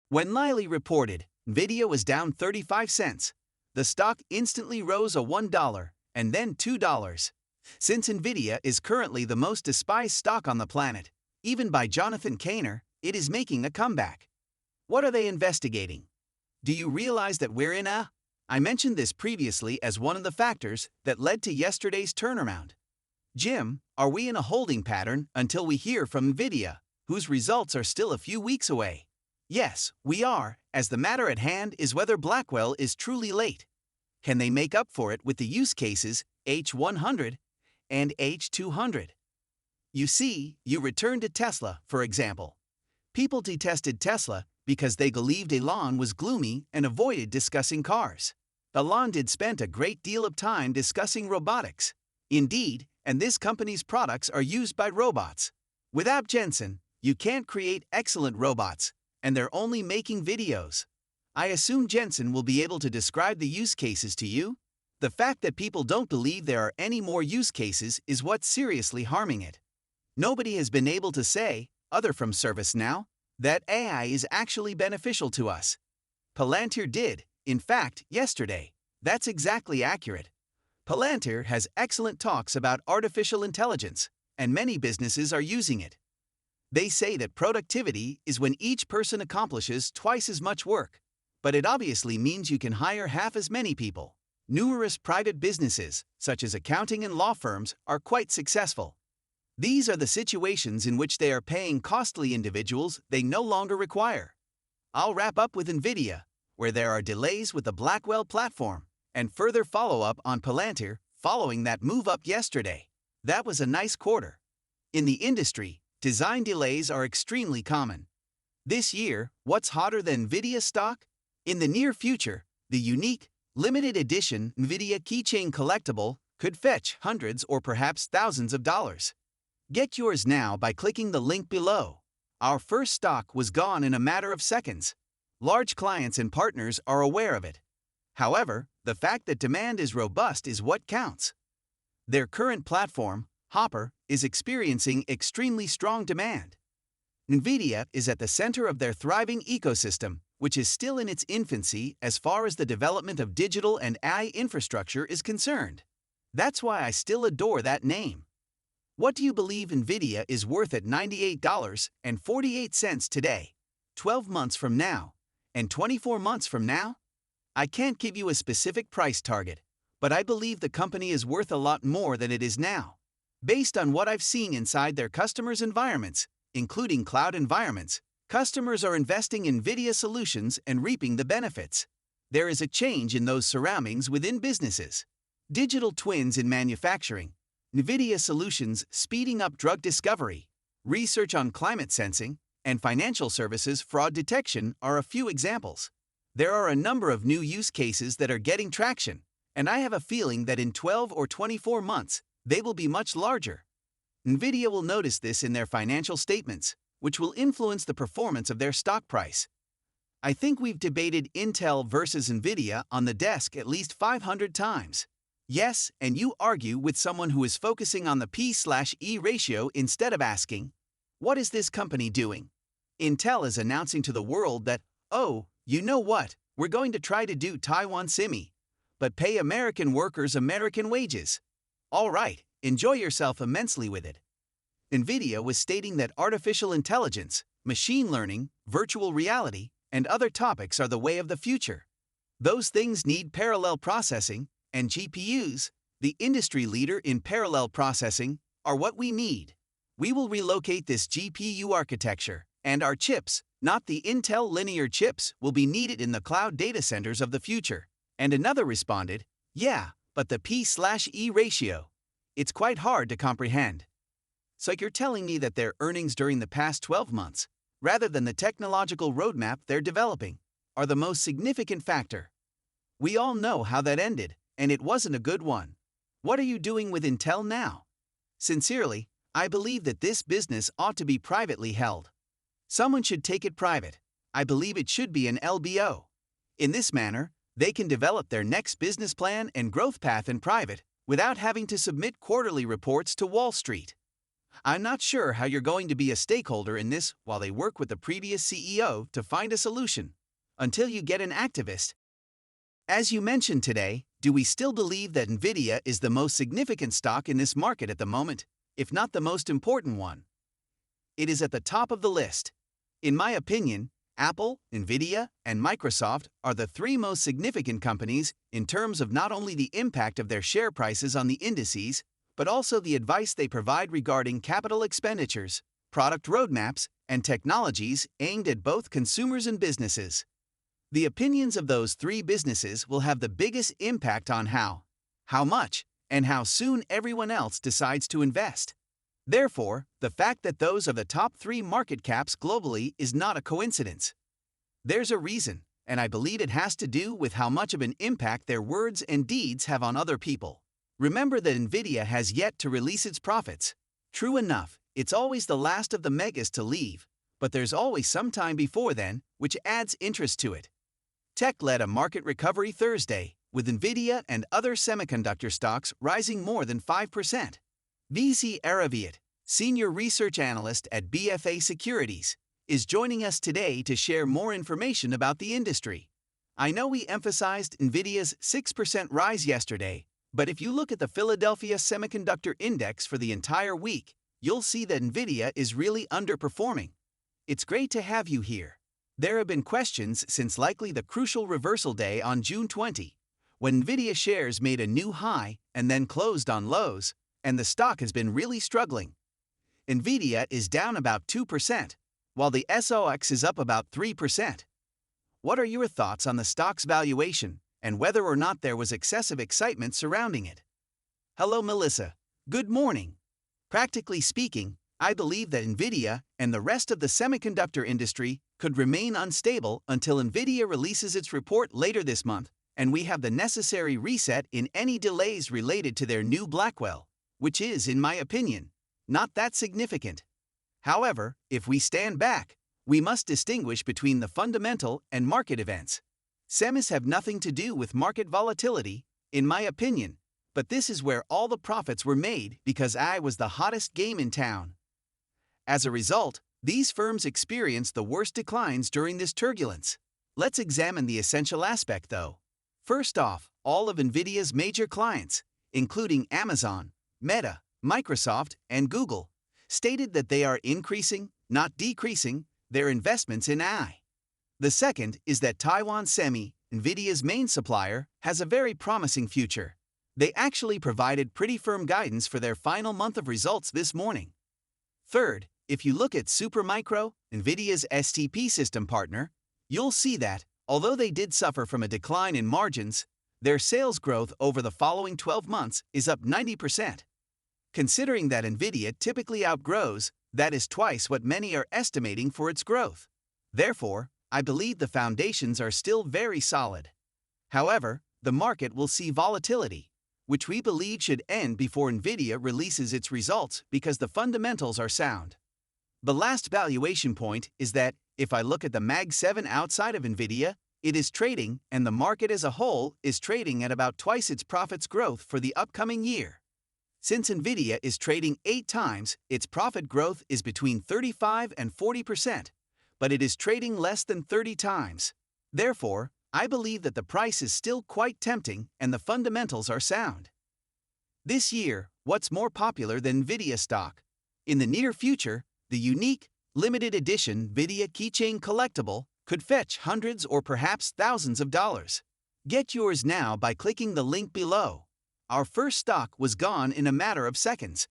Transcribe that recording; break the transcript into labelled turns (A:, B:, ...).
A: When Liley reported Nvidia was down 35 cents, the stock instantly rose a $1 and then $2. Since Nvidia is currently the most despised stock on the planet, even by Jonathan Cramer, it is making a comeback. What are they investigating? Do you realize that we're in a... I mentioned this previously as one of the factors that led to yesterday's turnaround. Jim, are we in a holding pattern until we hear from Nvidia, whose results are still a few weeks away? Yes, we are, as the matter at hand is whether Blackwell is truly late. Can they make up for it with the use cases H100 and H200? You see, you returned to Tesla, for example. People detested Tesla because they believed Elon was gloomy and avoided discussing cars. Elon did spend a great deal of time discussing robotics. Indeed, and this company's products are used by robots. Without Jensen, you can't create excellent robots, and they're only making videos. I assume Jensen will be able to describe the use cases to you. The fact that people don't believe there are any more use cases is what's seriously harming it. Nobody has been able to say, other from ServiceNow, that AI is actually beneficial to us. Palantir did, in fact, yesterday. That's exactly accurate. Palantir has excellent talks about artificial intelligence, and many businesses are using it. They say that productivity is when each person accomplishes twice as much work, but it obviously means you can hire half as many people. Numerous private businesses, such as accounting and law firms, are quite successful. These are the situations in which they are paying costly individuals they no longer require. I'll wrap up with Nvidia, where there are delays with the Blackwell platform, and further follow-up on Palantir following that move up yesterday. That was a nice quarter. In the industry, design delays are extremely common. This year, what's hotter than Nvidia stock? In the near future, the unique, limited edition Nvidia keychain collectible could fetch hundreds or perhaps thousands of dollars. Get yours now by clicking the link below. Our first stock was gone in a matter of seconds. Large clients and partners are aware of it. However, the fact that demand is robust is what counts. Their current platform, Hopper, is experiencing extremely strong demand. Nvidia is at the center of their thriving ecosystem, which is still in its infancy as far as the development of digital and AI infrastructure is concerned. That's why I still adore that name. What do you believe Nvidia is worth at $98.48 today, 12 months from now, and 24 months from now? I can't give you a specific price target, but I believe the company is worth a lot more than it is now. Based on what I've seen inside their customers' environments, including cloud environments, customers are investing in Nvidia solutions and reaping the benefits. There is a change in those surroundings within businesses. Digital twins in manufacturing, Nvidia solutions speeding up drug discovery, research on climate sensing, and financial services fraud detection are a few examples. There are a number of new use cases that are getting traction, and I have a feeling that in 12 or 24 months, they will be much larger. Nvidia will notice this in their financial statements, which will influence the performance of their stock price. I think we've debated Intel versus Nvidia on the desk at least 500 times. Yes, and you argue with someone who is focusing on the P/E ratio instead of asking, what is this company doing? Intel is announcing to the world that, oh, you know what, we're going to try to do Taiwan Semi, but pay American workers American wages. All right, enjoy yourself immensely with it. Nvidia was stating that artificial intelligence, machine learning, virtual reality, and other topics are the way of the future. Those things need parallel processing, and GPUs, the industry leader in parallel processing, are what we need. We will relocate this GPU architecture, and our chips, not the Intel linear chips, will be needed in the cloud data centers of the future. And another responded, yeah, but the P/E ratio. It's quite hard to comprehend. So you're telling me that their earnings during the past 12 months, rather than the technological roadmap they're developing, are the most significant factor. We all know how that ended, and it wasn't a good one. What are you doing with Intel now? Sincerely, I believe that this business ought to be privately held. Someone should take it private. I believe it should be an LBO. In this manner, they can develop their next business plan and growth path in private without having to submit quarterly reports to Wall Street. I'm not sure how you're going to be a stakeholder in this while they work with the previous CEO to find a solution. Until you get an activist. As you mentioned today, do we still believe that Nvidia is the most significant stock in this market at the moment, if not the most important one? It is at the top of the list. In my opinion, Apple, Nvidia, and Microsoft are the three most significant companies in terms of not only the impact of their share prices on the indices, but also the advice they provide regarding capital expenditures, product roadmaps, and technologies aimed at both consumers and businesses. The opinions of those three businesses will have the biggest impact on how much, and how soon everyone else decides to invest. Therefore, the fact that those are the top three market caps globally is not a coincidence. There's a reason, and I believe it has to do with how much of an impact their words and deeds have on other people. Remember that Nvidia has yet to release its profits. True enough, it's always the last of the megas to leave, but there's always some time before then, which adds interest to it. Tech led a market recovery Thursday, with Nvidia and other semiconductor stocks rising more than 5%. VC Araviat, senior research analyst at BFA Securities, is joining us today to share more information about the industry. I know we emphasized Nvidia's 6% rise yesterday, but if you look at the Philadelphia Semiconductor Index for the entire week, you'll see that Nvidia is really underperforming. It's great to have you here. There have been questions since likely the crucial reversal day on June 20, when Nvidia shares made a new high and then closed on lows, and the stock has been really struggling. Nvidia is down about 2%, while the SOX is up about 3%. What are your thoughts on the stock's valuation, and whether or not there was excessive excitement surrounding it? Hello Melissa, good morning. Practically speaking, I believe that Nvidia and the rest of the semiconductor industry could remain unstable until Nvidia releases its report later this month, and we have the necessary reset in any delays related to their new Blackwell, which is, in my opinion, not that significant. However, if we stand back, we must distinguish between the fundamental and market events. Semis have nothing to do with market volatility, in my opinion, but this is where all the profits were made because AI was the hottest game in town. As a result, these firms experienced the worst declines during this turbulence. Let's examine the essential aspect though. First off, all of Nvidia's major clients, including Amazon, Meta, Microsoft, and Google, stated that they are increasing, not decreasing, their investments in AI. The second is that Taiwan Semi, Nvidia's main supplier, has a very promising future. They actually provided pretty firm guidance for their final month of results this morning. Third, if you look at Supermicro, Nvidia's STP system partner, you'll see that, although they did suffer from a decline in margins, their sales growth over the following 12 months is up 90%. Considering that Nvidia typically outgrows, that is twice what many are estimating for its growth. Therefore, I believe the foundations are still very solid. However, the market will see volatility, which we believe should end before Nvidia releases its results because the fundamentals are sound. The last valuation point is that, if I look at the Mag 7 outside of Nvidia, it is trading, and the market as a whole is trading at about twice its profits growth for the upcoming year. Since Nvidia is trading 8 times, its profit growth is between 35 and 40%, but it is trading less than 30 times. Therefore, I believe that the price is still quite tempting and the fundamentals are sound. This year, what's more popular than Nvidia stock? In the near future, the unique, limited edition Nvidia keychain collectible could fetch hundreds or perhaps thousands of dollars. Get yours now by clicking the link below. Our first stock was gone in a matter of seconds.